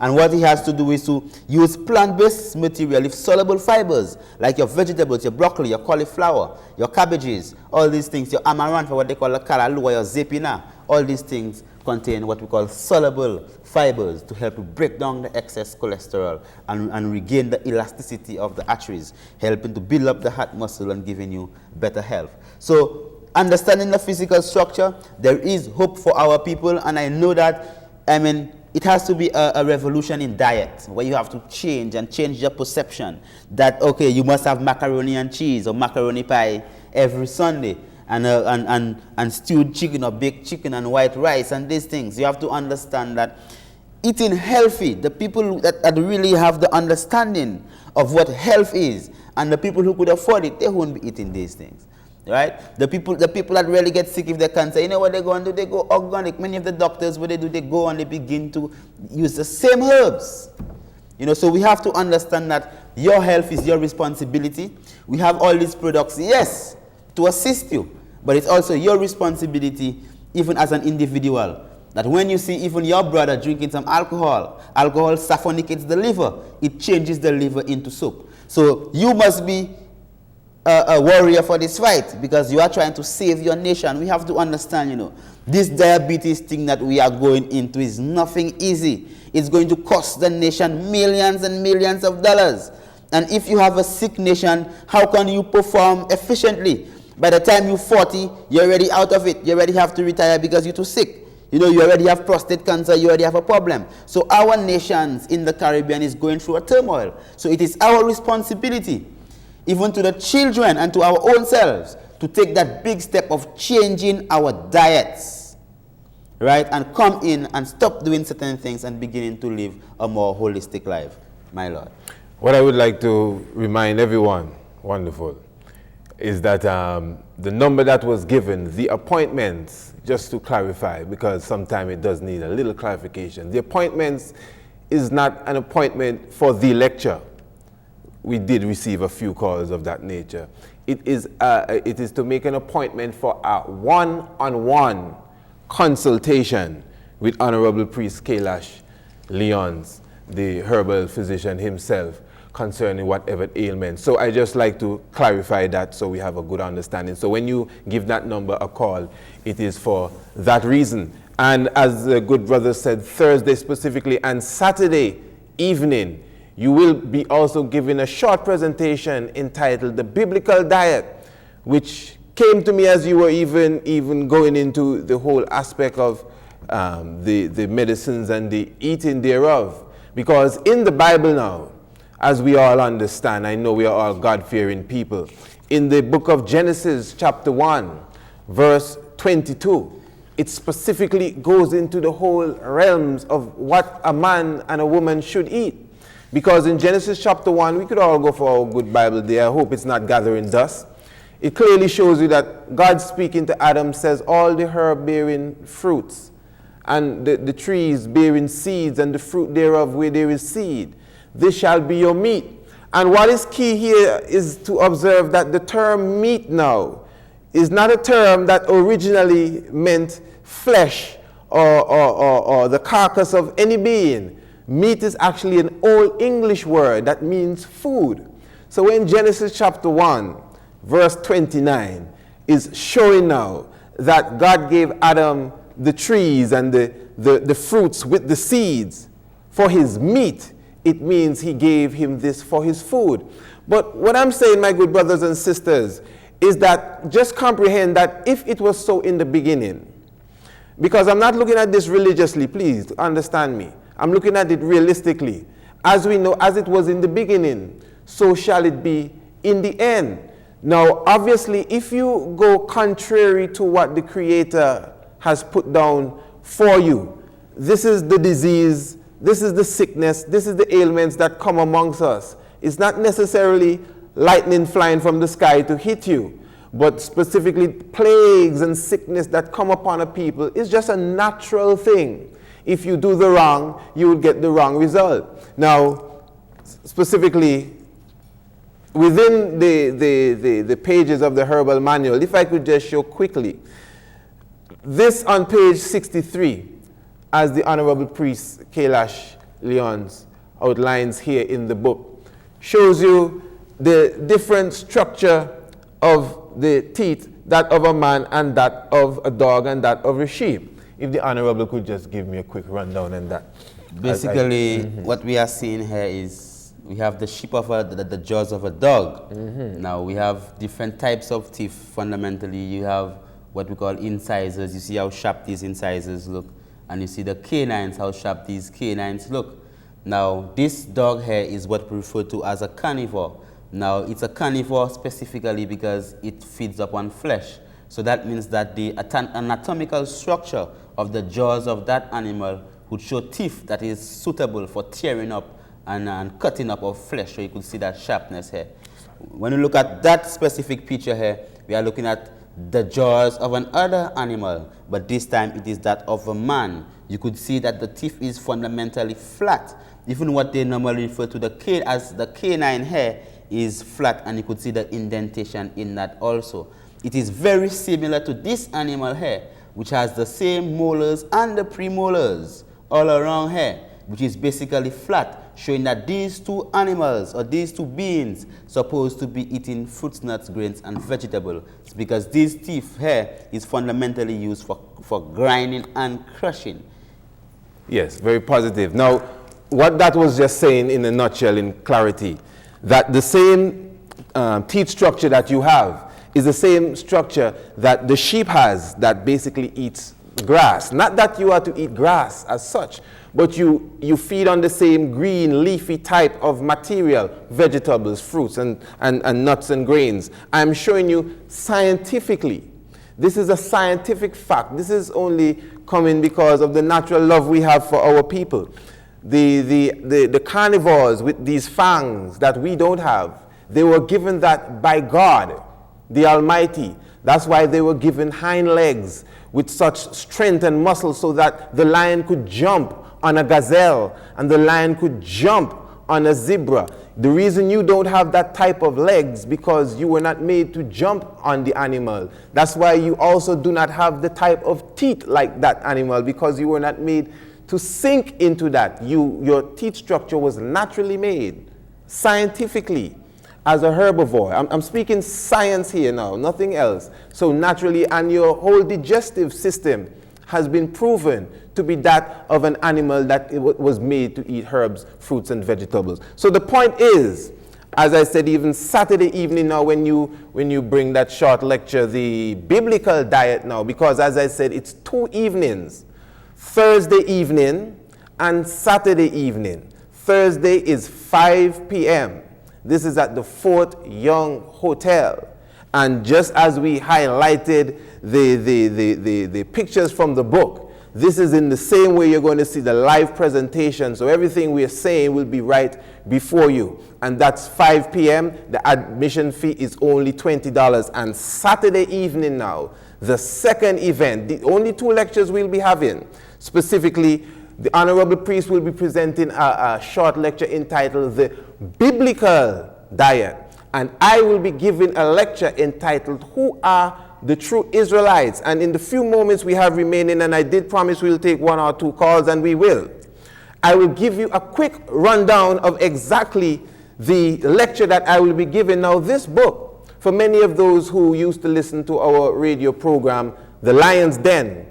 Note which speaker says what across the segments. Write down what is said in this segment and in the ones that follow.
Speaker 1: And what he has to do is to use plant-based material, if soluble fibers, like your vegetables, your broccoli, your cauliflower, your cabbages, all these things, your amaranth, what they call a kalalua, your zepina, all these things contain what we call soluble fibers to help you break down the excess cholesterol and regain the elasticity of the arteries, helping to build up the heart muscle and giving you better health. So understanding the physical structure, there is hope for our people, and I know that, it has to be a revolution in diet, where you have to change your perception that, okay, you must have macaroni and cheese or macaroni pie every Sunday, and stewed chicken or baked chicken and white rice and these things. You have to understand that eating healthy, the people that really have the understanding of what health is, and the people who could afford it, they won't be eating these things. Right? The people that really get sick if they cancer, you know what they go and do? They go organic. Many of the doctors, what they do, they go and they begin to use the same herbs. So we have to understand that your health is your responsibility. We have all these products, yes, to assist you, but it's also your responsibility, even as an individual, that when you see even your brother drinking some alcohol saphonicates the liver. It changes the liver into soup. So you must be a warrior for this fight, because you are trying to save your nation. We have to understand, this diabetes thing that we are going into is nothing easy. It's going to cost the nation millions and millions of dollars. And if you have a sick nation, how can you perform efficiently? By the time you're 40, you're already out of it. You already have to retire because you're too sick. You already have prostate cancer, you already have a problem. So our nations in the Caribbean is going through a turmoil. So it is our responsibility, even to the children and to our own selves, to take that big step of changing our diets, right? And come in and stop doing certain things and beginning to live a more holistic life, my Lord.
Speaker 2: What I would like to remind everyone, wonderful, is that the number that was given, the appointments, just to clarify, because sometimes it does need a little clarification. The appointments is not an appointment for the lecture. We did receive a few calls of that nature. It is to make an appointment for a one-on-one consultation with Honorable Priest Kailash Leons, the herbal physician himself, concerning whatever ailment. So I just like to clarify that so we have a good understanding. So when you give that number a call, it is for that reason. And as the good brother said, Thursday specifically and Saturday evening, you will be also giving a short presentation entitled The Biblical Diet, which came to me as you were even going into the whole aspect of the medicines and the eating thereof. Because in the Bible now, as we all understand, I know we are all God-fearing people, in the book of Genesis chapter 1, verse 22, it specifically goes into the whole realms of what a man and a woman should eat. Because in Genesis chapter 1, we could all go for our good Bible there. I hope it's not gathering dust. It clearly shows you that God speaking to Adam says, all the herb bearing fruits and the trees bearing seeds and the fruit thereof where there is seed, this shall be your meat. And what is key here is to observe that the term meat now is not a term that originally meant flesh or the carcass of any being. Meat is actually an Old English word that means food. So in Genesis chapter 1, verse 29 is showing now that God gave Adam the trees and the fruits with the seeds for his meat. It means he gave him this for his food. But what I'm saying, my good brothers and sisters, is that just comprehend that if it was so in the beginning, because I'm not looking at this religiously, please understand me. I'm looking at it realistically. As we know, as it was in the beginning, so shall it be in the end. Now, obviously, if you go contrary to what the Creator has put down for you, this is the disease, this is the sickness, this is the ailments that come amongst us. It's not necessarily lightning flying from the sky to hit you, but specifically plagues and sickness that come upon a people is just a natural thing. If you do the wrong, you will get the wrong result. Now, specifically, within the pages of the herbal manual, if I could just show quickly, this on page 63, as the Honorable Priest Kailash Leon's outlines here in the book, shows you the different structure of the teeth, that of a man and that of a dog and that of a sheep. If the Honorable could just give me a quick rundown on that.
Speaker 1: Basically, what we are seeing here is we have the sheep of the jaws of a dog. Now we have different types of teeth. Fundamentally, you have what we call incisors. You see how sharp these incisors look, and you see the canines, how sharp these canines look. Now this dog here is what we refer to as a carnivore. Now it's a carnivore specifically because it feeds upon flesh. So that means that the anatomical structure of the jaws of that animal would show teeth that is suitable for tearing up and cutting up of flesh. So you could see that sharpness here. When you look at that specific picture here, we are looking at the jaws of another animal, but this time it is that of a man. You could see that the teeth is fundamentally flat. Even what they normally refer to as the canine hair is flat, and you could see the indentation in that also. It is very similar to this animal here, which has the same molars and the premolars all around here, which is basically flat, showing that these two animals or these two beings supposed to be eating fruits, nuts, grains, and vegetables, because these teeth here is fundamentally used for grinding and crushing.
Speaker 2: Yes, very positive. Now, what that was just saying in a nutshell, in clarity, that the same teeth structure that you have is the same structure that the sheep has that basically eats grass. Not that you are to eat grass as such, but you feed on the same green, leafy type of material, vegetables, fruits, and nuts and grains. I'm showing you scientifically. This is a scientific fact. This is only coming because of the natural love we have for our people. The carnivores with these fangs that we don't have, they were given that by God, the Almighty. That's why they were given hind legs with such strength and muscle so that the lion could jump on a gazelle and the lion could jump on a zebra. The reason you don't have that type of legs because you were not made to jump on the animal. That's why you also do not have the type of teeth like that animal, because you were not made to sink into that. Your teeth structure was naturally made, scientifically, as a herbivore. I'm speaking science here now, nothing else. So naturally, and your whole digestive system has been proven to be that of an animal that was made to eat herbs, fruits, and vegetables. So the point is, as I said, even Saturday evening now, when you bring that short lecture, the biblical diet now, because as I said, it's 2 evenings, Thursday evening and Saturday evening. Thursday is 5 p.m. This is at the Fort Young Hotel. And just as we highlighted the pictures from the book, this is in the same way you're going to see the live presentation. So everything we are saying will be right before you. And that's 5 p.m. The admission fee is only $20. And Saturday evening now, the second event, the only 2 lectures we'll be having. Specifically, the Honorable Priest will be presenting a short lecture entitled The Biblical Diet. And I will be giving a lecture entitled Who Are the True Israelites? And in the few moments we have remaining, and I did promise we'll take 1 or 2 calls, and we will, I will give you a quick rundown of exactly the lecture that I will be giving. Now, this book, for many of those who used to listen to our radio program, The Lion's Den,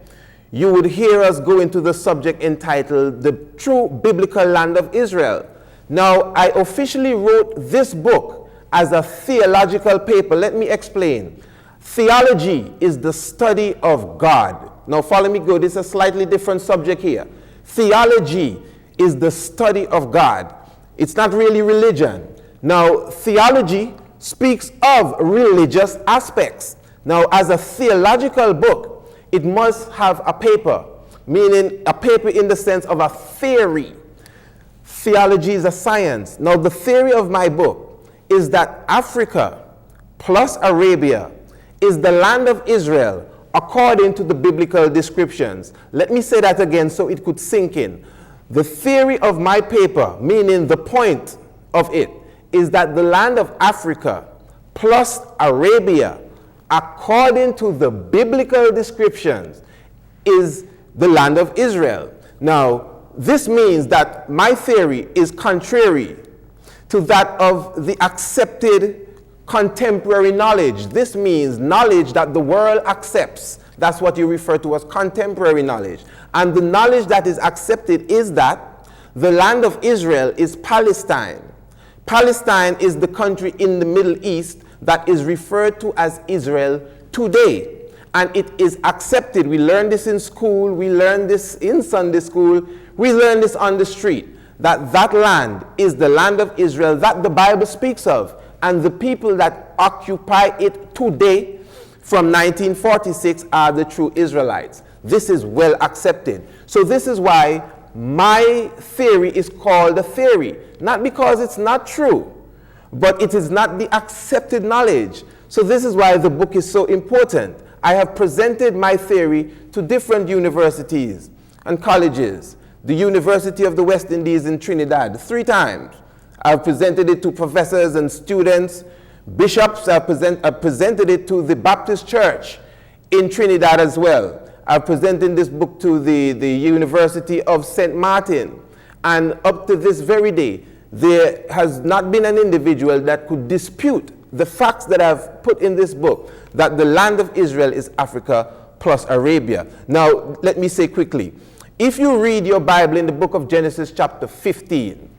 Speaker 2: you would hear us go into the subject entitled The True Biblical Land of Israel. Now, I officially wrote this book as a theological paper. Let me explain. Theology is the study of God. Now, follow me good. It's a slightly different subject here. Theology is the study of God. It's not really religion. Now, theology speaks of religious aspects. Now, as a theological book, it must have a paper, meaning a paper in the sense of a theory. Theology is a science. Now, the theory of my book is that Africa plus Arabia is the land of Israel according to the biblical descriptions. Let me say that again so it could sink in. The theory of my paper, meaning the point of it, is that the land of Africa plus Arabia, according to the biblical descriptions, is the land of Israel. Now, this means that my theory is contrary to that of the accepted contemporary knowledge. This means knowledge that the world accepts. That's what you refer to as contemporary knowledge. And the knowledge that is accepted is that the land of Israel is Palestine. Palestine is the country in the Middle East that is referred to as Israel today. And it is accepted. We learn this in school, we learn this in Sunday school, we learn this on the street, that that land is the land of Israel that the Bible speaks of. And the people that occupy it today from 1946 are the true Israelites. This is well accepted. So this is why my theory is called a theory. Not because it's not true, but it is not the accepted knowledge. So this is why the book is so important. I have presented my theory to different universities and colleges. The University of the West Indies in Trinidad 3 times. I've presented it to professors and students, bishops. I've presented it to the Baptist Church in Trinidad as well. I've presented this book to the University of St. Martin. And up to this very day, there has not been an individual that could dispute the facts that I've put in this book, that the land of Israel is Africa plus Arabia. Now, let me say quickly, if you read your Bible in the book of Genesis chapter 15,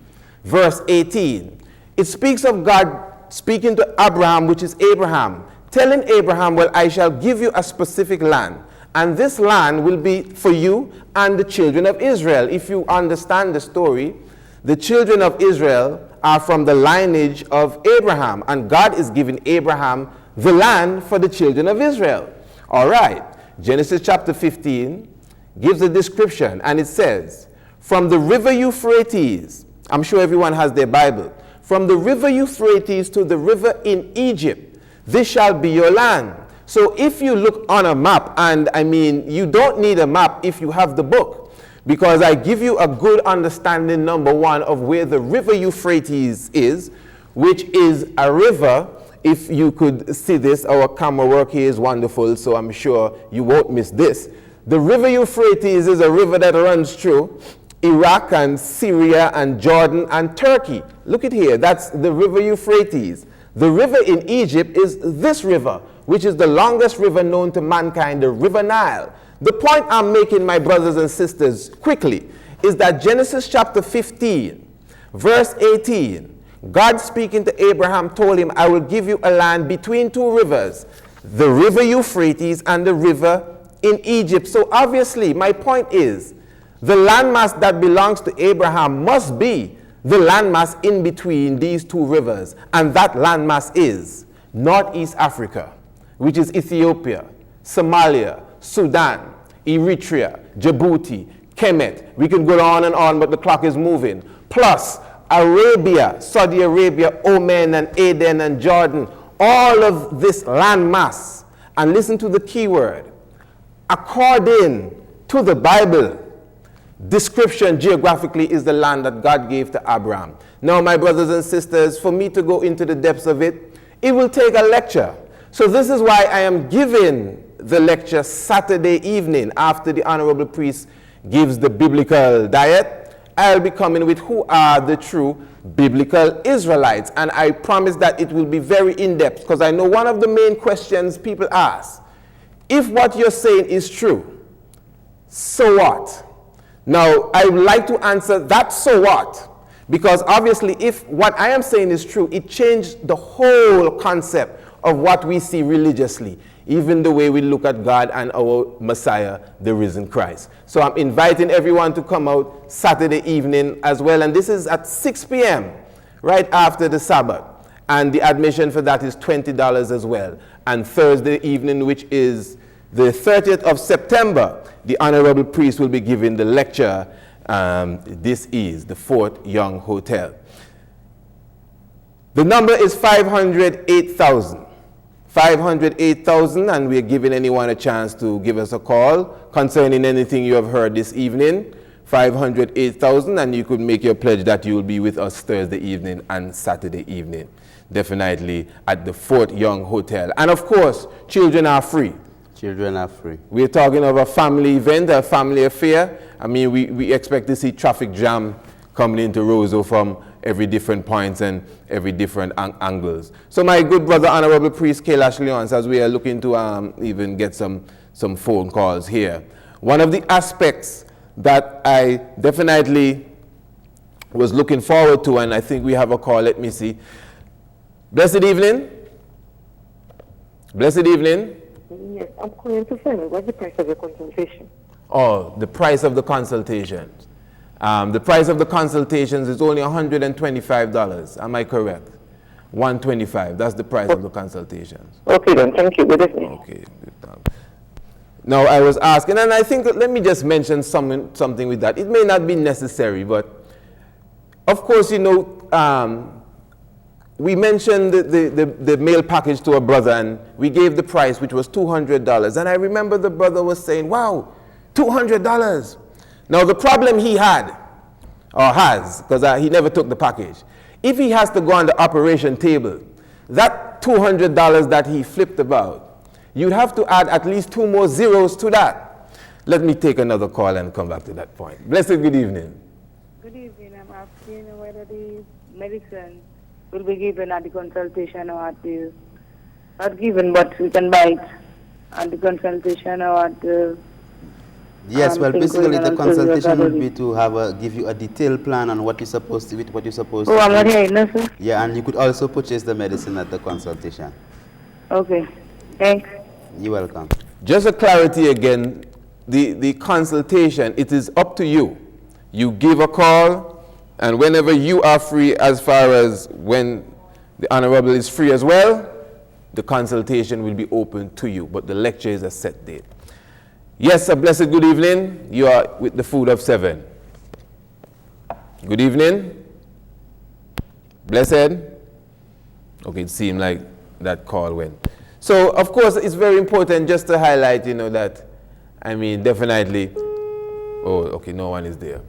Speaker 2: verse 18, it speaks of God speaking to Abraham, which is Abraham, telling Abraham, well, I shall give you a specific land, and this land will be for you and the children of Israel. If you understand the story, the children of Israel are from the lineage of Abraham, and God is giving Abraham the land for the children of Israel. All right, Genesis chapter 15 gives a description, and it says, from the river Euphrates, I'm sure everyone has their Bible, from the river Euphrates to the river in Egypt, this shall be your land. So if you look on a map, and I mean, you don't need a map if you have the book, because I give you a good understanding, number one, of where the river Euphrates is, which is a river. If you could see this, our camera work here is wonderful, so I'm sure you won't miss this. The river Euphrates is a river that runs through Iraq and Syria and Jordan and Turkey. Look at here, that's the river Euphrates. The river in Egypt is this river, which is the longest river known to mankind, the river Nile. The point I'm making, my brothers and sisters, quickly, is that Genesis chapter 15, verse 18, God speaking to Abraham told him, I will give you a land between 2 rivers, the river Euphrates and the river in Egypt. So obviously, my point is, the landmass that belongs to Abraham must be the landmass in between these 2 rivers. And that landmass is Northeast Africa, which is Ethiopia, Somalia, Sudan, Eritrea, Djibouti, Kemet. We can go on and on, but the clock is moving. Plus Arabia, Saudi Arabia, Oman and Aden and Jordan. All of this landmass. And listen to the key word. According to the Bible, description geographically is the land that God gave to Abraham. Now, my brothers and sisters, for me to go into the depths of it, it will take a lecture. So this is why I am giving the lecture Saturday evening after the Honorable Priest gives the biblical diet. I'll be coming with who are the true biblical Israelites. And I promise that it will be very in-depth, because I know one of the main questions people ask, if what you're saying is true, so what? Now, I would like to answer that so what, because obviously if what I am saying is true, it changed the whole concept of what we see religiously, even the way we look at God and our Messiah, the risen Christ. So I'm inviting everyone to come out Saturday evening as well, and this is at 6 p.m., right after the Sabbath, and the admission for that is $20 as well. And Thursday evening, which is the 30th of September, the Honorable Priest will be giving the lecture. This is the Fort Young Hotel. The number is 508,000. 508,000, and we're giving anyone a chance to give us a call concerning anything you have heard this evening. 508,000, and you could make your pledge that you will be with us Thursday evening and Saturday evening, definitely at the Fort Young Hotel. And of course, children are free.
Speaker 1: Children are free.
Speaker 2: We're talking of a family event, a family affair. I mean, we expect to see traffic jam coming into Roseau from every different points and every different angles. So my good brother, Honorable Priest Kailash Leons, as we are looking to even get some phone calls here. One of the aspects that I definitely was looking forward to, and I think we have a call, let me see. Blessed evening. Blessed evening.
Speaker 3: Yes, I'm calling to find out what's the price of your consultation.
Speaker 2: Oh, the price of the consultations. The price of the consultations is only $125. Am I correct? $125. That's the price of the consultations.
Speaker 3: Okay then, thank you. Good evening.
Speaker 2: Okay. Now I was asking, and I think let me just mention something with that. It may not be necessary, but of course, you know, we mentioned the mail package to a brother, and we gave the price, which was $200. And I remember the brother was saying, wow, $200. Now the problem he had, or has, because he never took the package, if he has to go on the operation table, that $200 that he flipped about, you'd have to add at least 2 more zeros to that. Let me take another call and come back to that point. Blessed good evening.
Speaker 4: Good evening. I'm asking whether the medicine will be given at the consultation or at the, not given, but we can buy it at the consultation or at the...
Speaker 1: Yes, well, basically the consultation would be to give you a detailed plan on what you're supposed to eat, what you're supposed to
Speaker 4: I'm not
Speaker 1: do.
Speaker 4: hearing, no, sir.
Speaker 1: Yeah, and you could also purchase the medicine at the consultation.
Speaker 4: Okay. Thanks.
Speaker 1: You're welcome.
Speaker 2: Just a clarity again, the consultation, it is up to you. You give a call, and whenever you are free, as far as when the Honorable is free as well, the consultation will be open to you, but the lecture is a set date. Yes, a blessed good evening. You are with the Food of 7. Good evening. Blessed. Okay, it seemed like that call went. So, of course, it's very important just to highlight, you know, that, I mean, definitely, oh, okay, no one is there.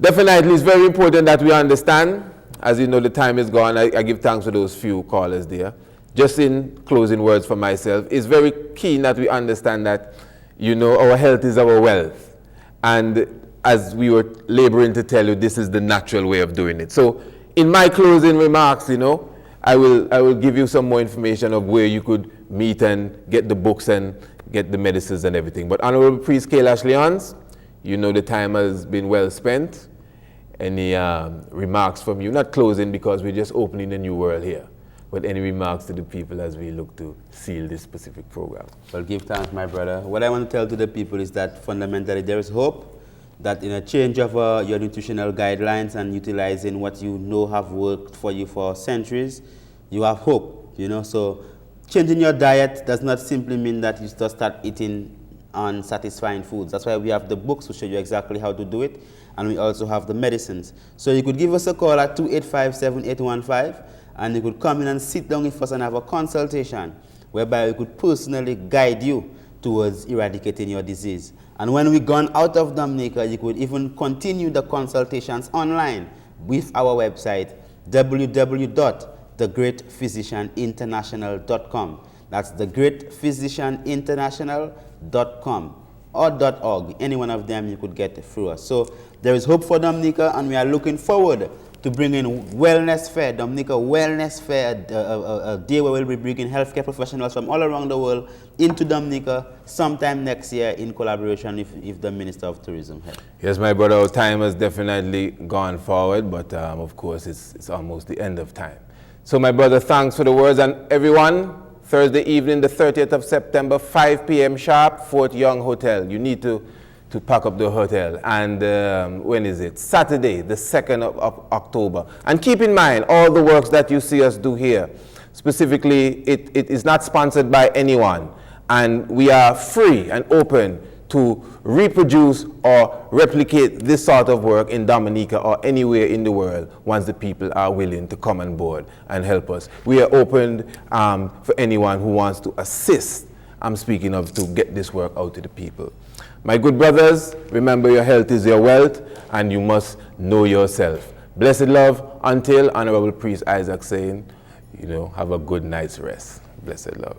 Speaker 2: Definitely, it's very important that we understand. As you know, the time is gone. I give thanks for those few callers there. Just in closing words for myself, it's very keen that we understand that, you know, our health is our wealth. And as we were laboring to tell you, this is the natural way of doing it. So in my closing remarks, you know, I will give you some more information of where you could meet and get the books and get the medicines and everything. But Honorable Priest Kailash Leons, you know the time has been well spent. Any remarks from you? Not closing because we're just opening a new world here. But any remarks to the people as we look to seal this specific program?
Speaker 1: Well, give thanks, my brother. What I want to tell to the people is that fundamentally there is hope that in a change of your nutritional guidelines and utilizing what you know have worked for you for centuries, you have hope, you know. So changing your diet does not simply mean that you just start eating unsatisfying foods. That's why we have the books to show you exactly how to do it, and we also have the medicines. So you could give us a call at 285-7815, and you could come in and sit down with us and have a consultation whereby we could personally guide you towards eradicating your disease. And when we've gone out of Dominica, you could even continue the consultations online with our website, www.thegreatphysicianinternational.com. That's thegreatphysicianinternational.com or .org. Any one of them you could get through us. So there is hope for Dominica, and we are looking forward to bringing Wellness Fair, Dominica Wellness Fair, a day where we'll be bringing healthcare professionals from all around the world into Dominica sometime next year in collaboration with the Minister of Tourism.
Speaker 2: Yes, my brother, our time has definitely gone forward, but of course it's almost the end of time. So my brother, thanks for the words, and everyone, Thursday evening, the 30th of September, 5 p.m. sharp, Fort Young Hotel. You need to pack up the hotel. And when is it? Saturday, the 2nd of October. And keep in mind, all the works that you see us do here, specifically, it is not sponsored by anyone. And we are free and open to reproduce or replicate this sort of work in Dominica or anywhere in the world once the people are willing to come on board and help us. We are open for anyone who wants to assist, I'm speaking of, to get this work out to the people. My good brothers, remember your health is your wealth, and you must know yourself. Blessed love until Honorable Priest Isaac saying, you know, have a good night's rest. Blessed love.